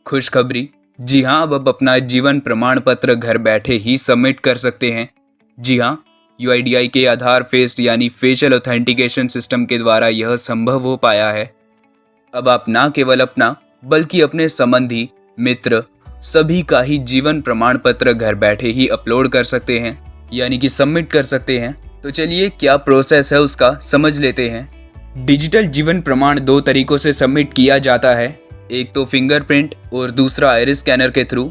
खुशखबरी। जी हाँ, अब अपना जीवन प्रमाण पत्र घर बैठे ही सबमिट कर सकते हैं। जी हाँ, यूआईडीआई के आधार फेस्ड यानी फेशियल ऑथेंटिकेशन सिस्टम के द्वारा यह संभव हो पाया है। अब आप ना केवल अपना बल्कि अपने संबंधी, मित्र सभी का ही जीवन प्रमाण पत्र घर बैठे ही अपलोड कर सकते हैं, यानी कि सबमिट कर सकते हैं। तो चलिए क्या प्रोसेस है उसका समझ लेते हैं। डिजिटल जीवन प्रमाण दो तरीकों से सबमिट किया जाता है, एक तो फिंगरप्रिंट और दूसरा आइरिस स्कैनर के थ्रू।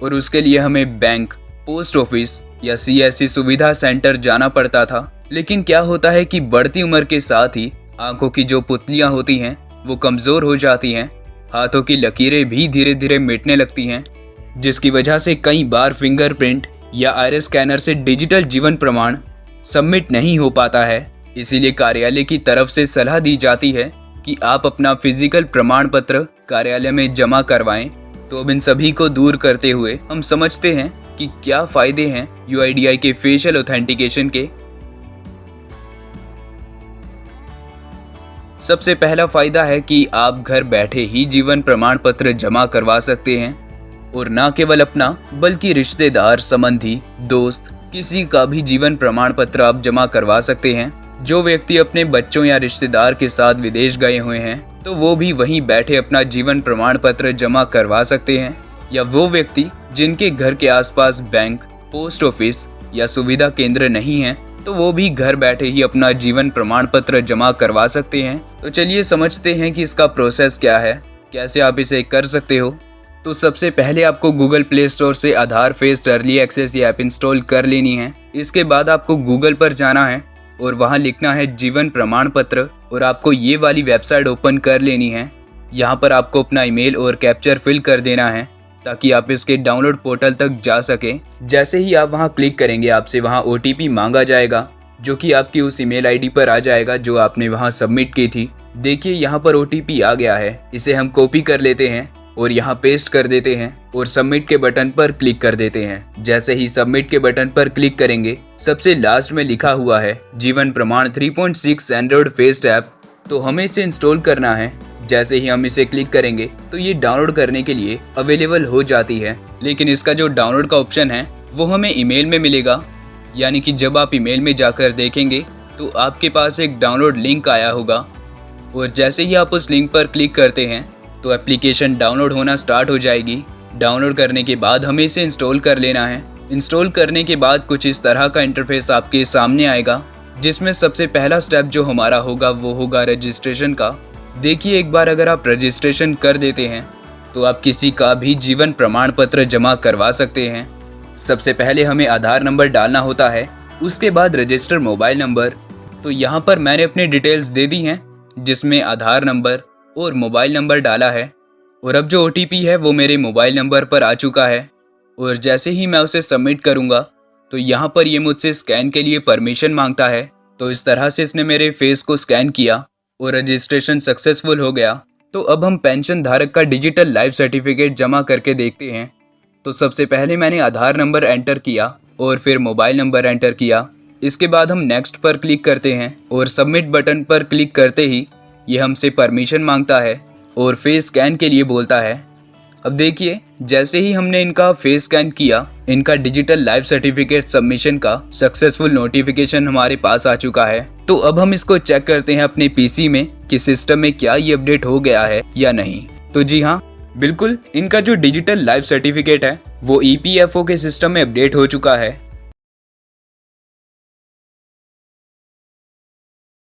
और उसके लिए हमें बैंक, पोस्ट ऑफिस या सीएससी सुविधा सेंटर जाना पड़ता था। लेकिन क्या होता है कि बढ़ती उम्र के साथ ही आंखों की जो पुतलियां होती हैं वो कमजोर हो जाती हैं, हाथों की लकीरें भी धीरे धीरे मिटने लगती हैं, जिसकी वजह से कई बार फिंगरप्रिंट या आइरिस स्कैनर से डिजिटल जीवन प्रमाण सबमिट नहीं हो पाता है। इसीलिए कार्यालय की तरफ से सलाह दी जाती है कि आप अपना फिजिकल प्रमाण पत्र कार्यालय में जमा करवाएं। तो अब इन सभी को दूर करते हुए हम समझते हैं कि क्या फायदे हैं यूआईडीआई के फेशियल ऑथेंटिकेशन के। सबसे पहला फायदा है कि आप घर बैठे ही जीवन प्रमाण पत्र जमा करवा सकते हैं, और ना केवल अपना बल्कि रिश्तेदार, संबंधी, दोस्त किसी का भी जीवन प्रमाण पत्र आप जमा करवा सकते हैं। जो व्यक्ति अपने बच्चों या रिश्तेदार के साथ विदेश गए हुए हैं तो वो भी वहीं बैठे अपना जीवन प्रमाण पत्र जमा करवा सकते हैं, या वो व्यक्ति जिनके घर के आसपास बैंक, पोस्ट ऑफिस या सुविधा केंद्र नहीं है तो वो भी घर बैठे ही अपना जीवन प्रमाण पत्र जमा करवा सकते हैं। तो चलिए समझते हैं कि इसका प्रोसेस क्या है, कैसे आप इसे कर सकते हो। तो सबसे पहले आपको गूगल प्ले स्टोर से आधार फेस्ड अर्ली एक्सेस ये ऐप इंस्टॉल कर लेनी है। इसके बाद आपको गूगल पर जाना है और वहां लिखना है जीवन प्रमाण पत्र, और आपको ये वाली वेबसाइट ओपन कर लेनी है। यहाँ पर आपको अपना ईमेल और कैप्चर फिल कर देना है ताकि आप इसके डाउनलोड पोर्टल तक जा सके। जैसे ही आप वहां क्लिक करेंगे आपसे वहां ओटीपी मांगा जाएगा, जो कि आपकी उस ईमेल आईडी पर आ जाएगा जो आपने वहां सबमिट की थी। देखिए यहाँ पर ओटीपी आ गया है, इसे हम कॉपी कर लेते हैं और यहाँ पेस्ट कर देते हैं और सबमिट के बटन पर क्लिक कर देते हैं। जैसे ही सबमिट के बटन पर क्लिक करेंगे सबसे लास्ट में लिखा हुआ है जीवन प्रमाण 3.6 एंड्रॉइड फेस्ड ऐप, तो हमें इसे इंस्टॉल करना है। जैसे ही हम इसे क्लिक करेंगे तो ये डाउनलोड करने के लिए अवेलेबल हो जाती है। लेकिन इसका जो डाउनलोड का ऑप्शन है वो हमें ईमेल में मिलेगा, यानी कि जब आप ईमेल में जाकर देखेंगे तो आपके पास एक डाउनलोड लिंक आया होगा, और जैसे ही आप उस लिंक पर क्लिक करते हैं तो एप्लीकेशन डाउनलोड होना स्टार्ट हो जाएगी। डाउनलोड करने के बाद हमें इसे इंस्टॉल कर लेना है। इंस्टॉल करने के बाद कुछ इस तरह का इंटरफेस आपके सामने आएगा, जिसमें सबसे पहला स्टेप जो हमारा होगा वो होगा रजिस्ट्रेशन का। देखिए एक बार अगर आप रजिस्ट्रेशन कर देते हैं तो आप किसी का भी जीवन प्रमाण पत्र जमा करवा सकते हैं। सबसे पहले हमें आधार नंबर डालना होता है, उसके बाद रजिस्टर मोबाइल नंबर। तो यहाँ पर मैंने अपनी डिटेल्स दे दी हैं, जिसमें आधार नंबर और मोबाइल नंबर डाला है, और अब जो ओटीपी है वो मेरे मोबाइल नंबर पर आ चुका है। और जैसे ही मैं उसे सबमिट करूंगा तो यहाँ पर ये मुझसे स्कैन के लिए परमिशन मांगता है। तो इस तरह से इसने मेरे फेस को स्कैन किया और रजिस्ट्रेशन सक्सेसफुल हो गया। तो अब हम पेंशन धारक का डिजिटल लाइफ सर्टिफिकेट जमा करके देखते हैं। तो सबसे पहले मैंने आधार नंबर एंटर किया और फिर मोबाइल नंबर एंटर किया। इसके बाद हम नेक्स्ट पर क्लिक करते हैं और सबमिट बटन पर क्लिक करते ही ये हमसे परमिशन मांगता है और फेस स्कैन के लिए बोलता है। अब देखिए जैसे ही हमने इनका फेस स्कैन किया, इनका डिजिटल लाइफ सर्टिफिकेट सबमिशन का सक्सेसफुल नोटिफिकेशन हमारे पास आ चुका है। तो अब हम इसको चेक करते हैं अपने पीसी में कि सिस्टम में क्या ये अपडेट हो गया है या नहीं। तो जी हाँ, बिल्कुल इनका जो डिजिटल लाइफ सर्टिफिकेट है वो ईपीएफओ के सिस्टम में अपडेट हो चुका है।